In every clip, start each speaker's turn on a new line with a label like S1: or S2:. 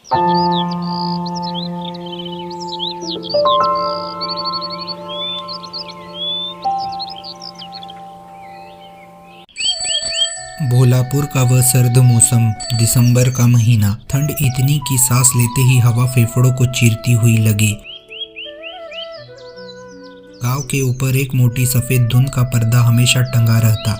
S1: भोलापुर का वह सर्द मौसम, दिसंबर का महीना। ठंड इतनी कि सांस लेते ही हवा फेफड़ों को चीरती हुई लगी। गांव के ऊपर एक मोटी सफेद धुंध का पर्दा हमेशा टंगा रहता।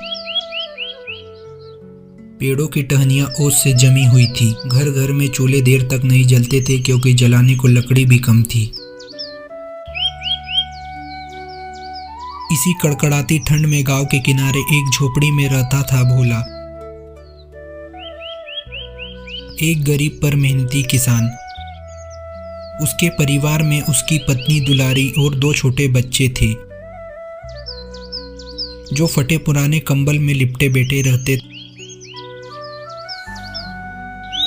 S1: पेड़ों की टहनियां ओस से जमी हुई थी। घर घर में चूल्हे देर तक नहीं जलते थे क्योंकि जलाने को लकड़ी भी कम थी। इसी कड़कड़ाती ठंड में गांव के किनारे एक झोपड़ी में रहता था भोला, एक गरीब पर मेहनती किसान। उसके परिवार में उसकी पत्नी दुलारी और 2 छोटे बच्चे थे जो फटे पुराने कंबल में लिपटे बैठे रहते।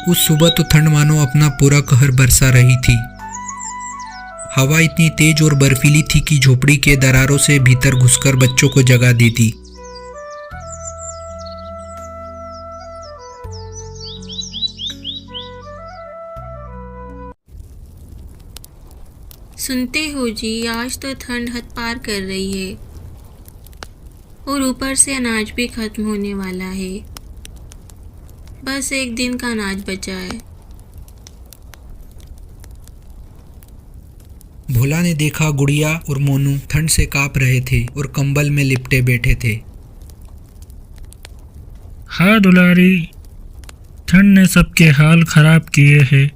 S1: उस सुबह तो ठंड मानो अपना पूरा कहर बरसा रही थी। हवा इतनी तेज और बर्फीली थी कि झोपड़ी के दरारों से भीतर घुसकर बच्चों को जगा देती।
S2: सुनते हो जी, आज तो ठंड हद पार कर रही है और ऊपर से अनाज भी खत्म होने वाला है। बस एक दिन का अनाज बचा है।
S1: भोला ने देखा गुड़िया और मोनू ठंड से कांप रहे थे और कंबल में लिपटे बैठे थे।
S3: हाँ दुलारी, ठंड ने सबके हाल खराब किए हैं।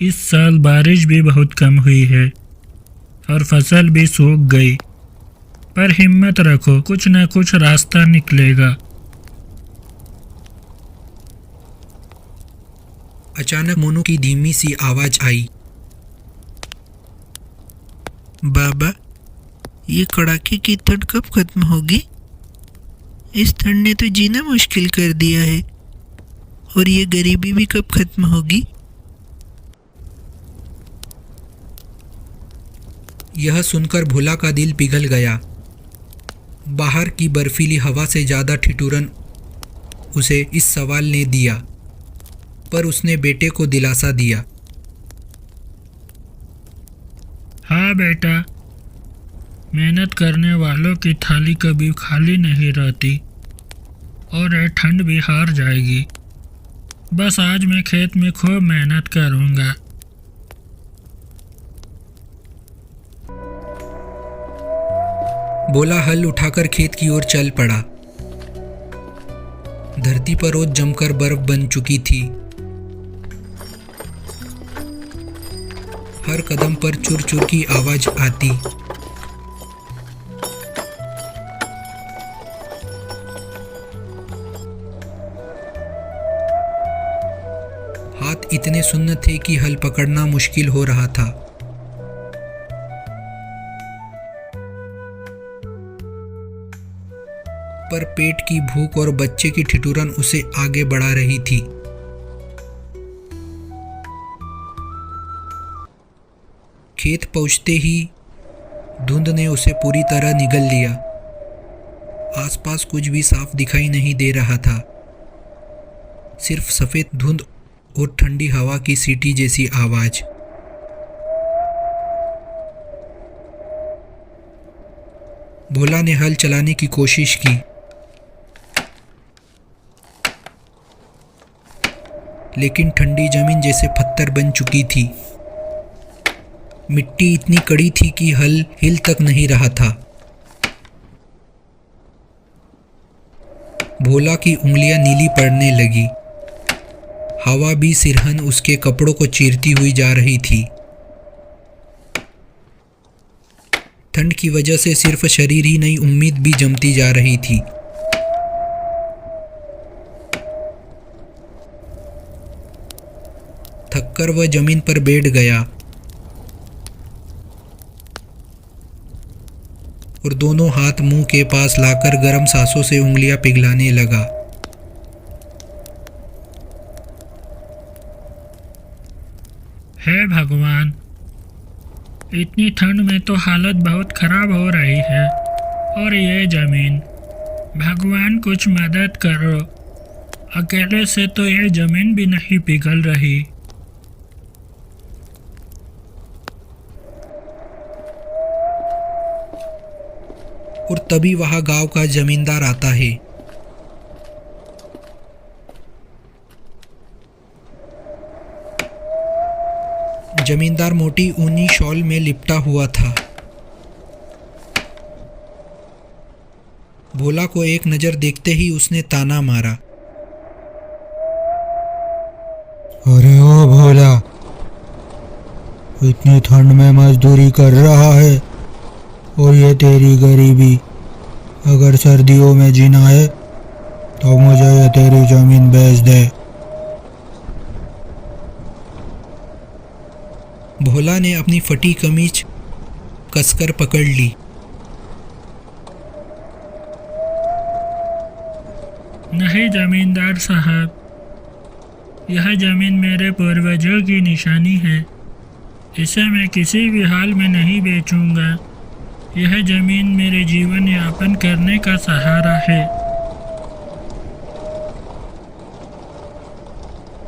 S3: इस साल बारिश भी बहुत कम हुई है और फसल भी सूख गई, पर हिम्मत रखो, कुछ न कुछ रास्ता निकलेगा।
S1: अचानक मोनू की धीमी सी आवाज आई, बाबा, ये कड़ाके की ठंड कब खत्म होगी? इस ठंड ने तो जीना मुश्किल कर दिया है। और ये गरीबी भी कब खत्म होगी? यह सुनकर भोला का दिल पिघल गया। बाहर की बर्फीली हवा से ज़्यादा ठिठुरन उसे इस सवाल ने दिया, पर उसने बेटे को दिलासा दिया।
S3: हाँ बेटा, मेहनत करने वालों की थाली कभी खाली नहीं रहती और ये ठंड भी हार जाएगी। बस आज मैं खेत में खूब मेहनत करूँगा।
S1: भोला हल उठाकर खेत की ओर चल पड़ा। धरती पर रोज जमकर बर्फ बन चुकी थी। हर कदम पर चुर चुर की आवाज आती। हाथ इतने सुन्न थे कि हल पकड़ना मुश्किल हो रहा था। पर पेट की भूख और बच्चे की ठिठुरन उसे आगे बढ़ा रही थी। खेत पहुंचते ही धुंध ने उसे पूरी तरह निगल लिया। आसपास कुछ भी साफ दिखाई नहीं दे रहा था, सिर्फ सफेद धुंध और ठंडी हवा की सीटी जैसी आवाज। भोला ने हल चलाने की कोशिश की, लेकिन ठंडी जमीन जैसे पत्थर बन चुकी थी। मिट्टी इतनी कड़ी थी कि हल हिल तक नहीं रहा था। भोला की उंगलियां नीली पड़ने लगी। हवा भी सिरहन उसके कपड़ों को चीरती हुई जा रही थी। ठंड की वजह से सिर्फ शरीर ही नहीं, उम्मीद भी जमती जा रही थी। थककर वह जमीन पर बैठ गया और दोनों हाथ मुंह के पास लाकर गर्म सांसों से उंगलियां पिघलाने लगा।
S3: हे भगवान, इतनी ठंड में तो हालत बहुत खराब हो रही है। और ये जमीन, भगवान कुछ मदद करो। अकेले से तो ये जमीन भी नहीं पिघल रही।
S1: तभी वहाँ गांव का जमींदार आता है। जमींदार मोटी ऊनी शॉल में लिपटा हुआ था। भोला को एक नज़र देखते ही उसने ताना मारा।
S4: अरे ओ भोला, इतनी ठंड में मजदूरी कर रहा है और ये तेरी गरीबी। अगर सर्दियों में जीना है तो मुझे ये तेरी जमीन बेच दे।
S1: भोला ने अपनी फटी कमीज कसकर पकड़ ली।
S3: नहीं जमींदार साहब, यह जमीन मेरे पूर्वजों की निशानी है। इसे मैं किसी भी हाल में नहीं बेचूंगा। यह जमीन मेरे जीवन यापन करने का सहारा है।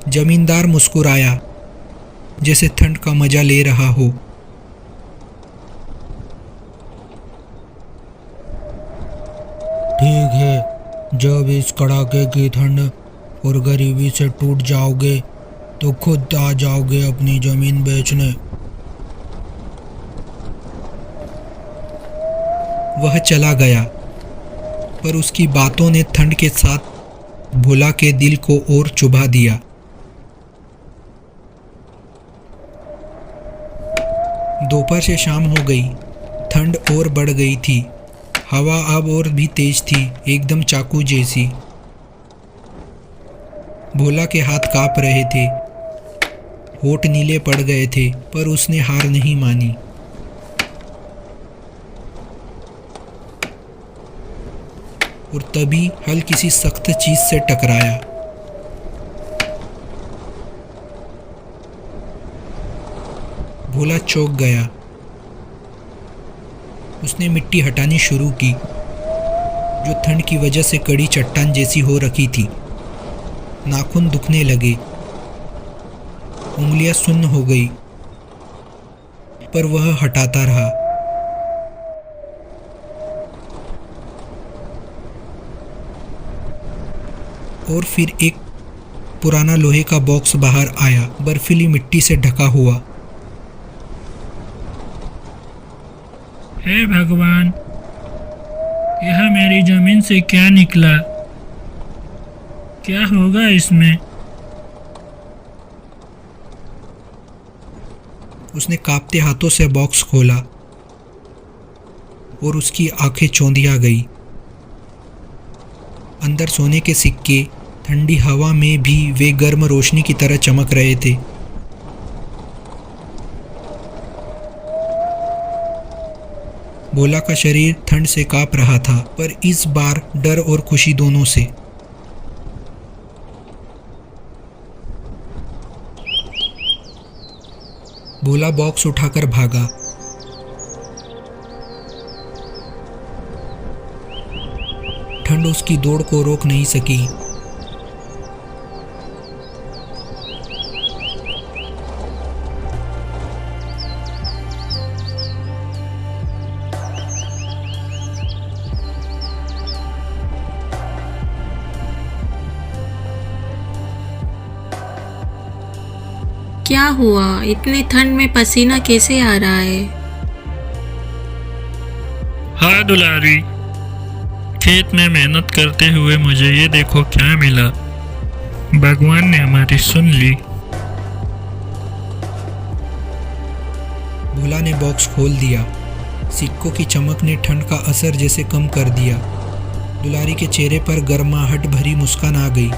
S1: जमींदार मुस्कुराया, जैसे ठंड का मजा ले रहा हो।
S4: ठीक है, जब इस कड़ाके की ठंड और गरीबी से टूट जाओगे तो खुद आ जाओगे अपनी जमीन बेचने।
S1: वह चला गया, पर उसकी बातों ने ठंड के साथ भोला के दिल को और चुभा दिया। दोपहर से शाम हो गई। ठंड और बढ़ गई थी। हवा अब और भी तेज थी, एकदम चाकू जैसी। भोला के हाथ कांप रहे थे, होठ नीले पड़ गए थे, पर उसने हार नहीं मानी। और तभी हल किसी सख्त चीज से टकराया। भोला चौंक गया। उसने मिट्टी हटानी शुरू की, जो ठंड की वजह से कड़ी चट्टान जैसी हो रखी थी। नाखून दुखने लगे, उंगलियां सुन्न हो गई, पर वह हटाता रहा। और फिर एक पुराना लोहे का बॉक्स बाहर आया, बर्फीली मिट्टी से ढका हुआ।
S3: हे भगवान, यह मेरी जमीन से क्या निकला? क्या होगा इसमें?
S1: उसने कांपते हाथों से बॉक्स खोला और उसकी आंखें चौंधिया गई। अंदर सोने के सिक्के ठंडी हवा में भी वे गर्म रोशनी की तरह चमक रहे थे। भोला का शरीर ठंड से कांप रहा था, पर इस बार डर और खुशी दोनों से। भोला बॉक्स उठाकर भागा। ठंड उसकी दौड़ को रोक नहीं सकी।
S2: क्या हुआ? इतनी ठंड में पसीना कैसे आ रहा है?
S3: हाँ दुलारी, खेत में मेहनत करते हुए मुझे ये देखो क्या मिला। भगवान ने हमारी सुन ली।
S1: भोला ने बॉक्स खोल दिया। सिक्कों की चमक ने ठंड का असर जैसे कम कर दिया। दुलारी के चेहरे पर गर्माहट भरी मुस्कान आ गई।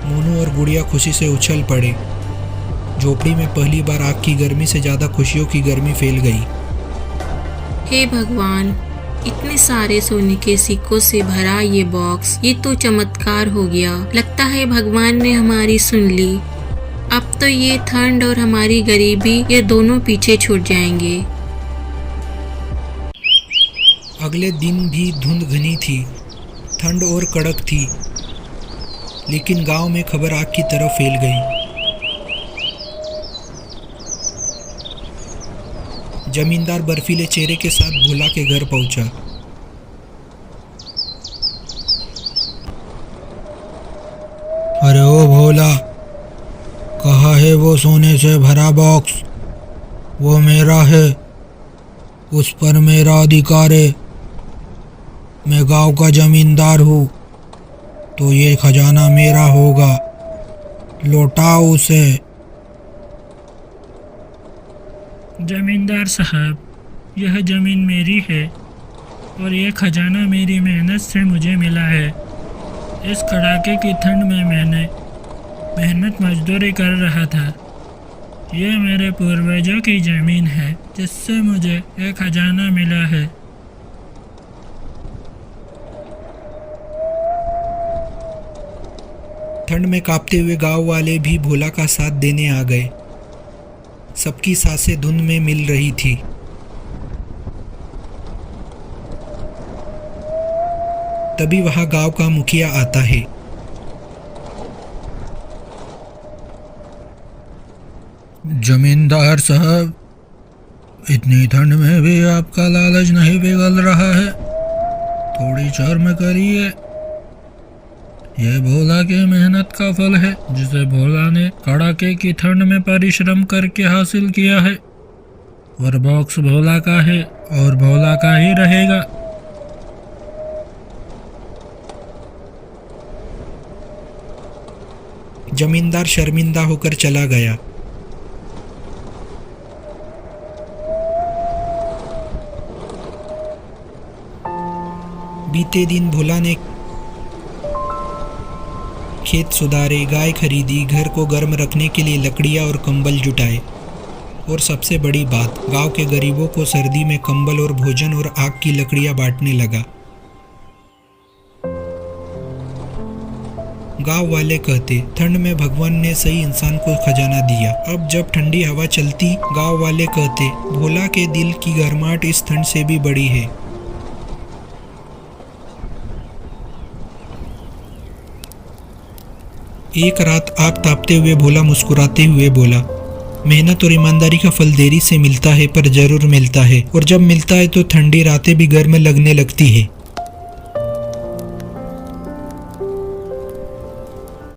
S1: मोनू और गुड़िया खुशी से उछल पड़े। झोपड़ी में पहली बार आग की गर्मी से ज़्यादा खुशियों की गर्मी फैल गई।
S2: हे भगवान, इतने सारे सोने के सिक्कों से भरा ये बॉक्स, ये तो चमत्कार हो गया। लगता है भगवान ने हमारी सुन ली। अब तो ये ठंड और हमारी गरीबी, ये दोनों पीछे छूट जाएंगे।
S1: अगले दिन भी धुंध घनी थी, ठंड और कड़क थी, लेकिन गांव में खबर आग की तरह फैल गई। जमींदार बर्फीले चेहरे के साथ भोला के घर पहुंचा।
S4: भोला, कहाँ है वो सोने से भरा बॉक्स? वो मेरा है, उस पर मेरा अधिकार है। मैं गांव का जमींदार हूँ, तो ये खजाना मेरा होगा। लौटाओ उसे।
S3: जमींदार साहब, यह ज़मीन मेरी है और यह खजाना मेरी मेहनत से मुझे मिला है। इस कड़ाके की ठंड में मैंने मेहनत मजदूरी कर रहा था। यह मेरे पूर्वजों की ज़मीन है जिससे मुझे यह खजाना मिला है।
S1: ठंड में कांपते हुए गांव वाले भी भोला का साथ देने आ गए। सबकी सांसें धुंध में मिल रही थी। तभी वहां गांव का मुखिया आता है।
S4: जमींदार साहब, इतनी ठंड में भी आपका लालच नहीं पिघल रहा है? थोड़ी शर्म करिए। यह भोला की मेहनत का फल है, जिसे भोला ने कड़ाके की ठंड में परिश्रम करके हासिल किया है। और बॉक्स भोला का है और भोला का ही रहेगा।
S1: जमींदार शर्मिंदा होकर चला गया। बीते दिन भोला ने खेत सुधारे, गाय खरीदी, घर को गर्म रखने के लिए लकड़ियाँ और कंबल जुटाए। और सबसे बड़ी बात, गांव के गरीबों को सर्दी में कंबल और भोजन और आग की लकड़ियाँ बांटने लगा। गांव वाले कहते, ठंड में भगवान ने सही इंसान को खजाना दिया। अब जब ठंडी हवा चलती, गांव वाले कहते, भोला के दिल की गर्माहट इस ठंड से भी बड़ी है। एक रात आग तापते हुए भोला मुस्कुराते हुए बोला, मेहनत और ईमानदारी का फल देरी से मिलता है पर जरूर मिलता है, और जब मिलता है तो ठंडी रातें भी गर्म लगने लगती है।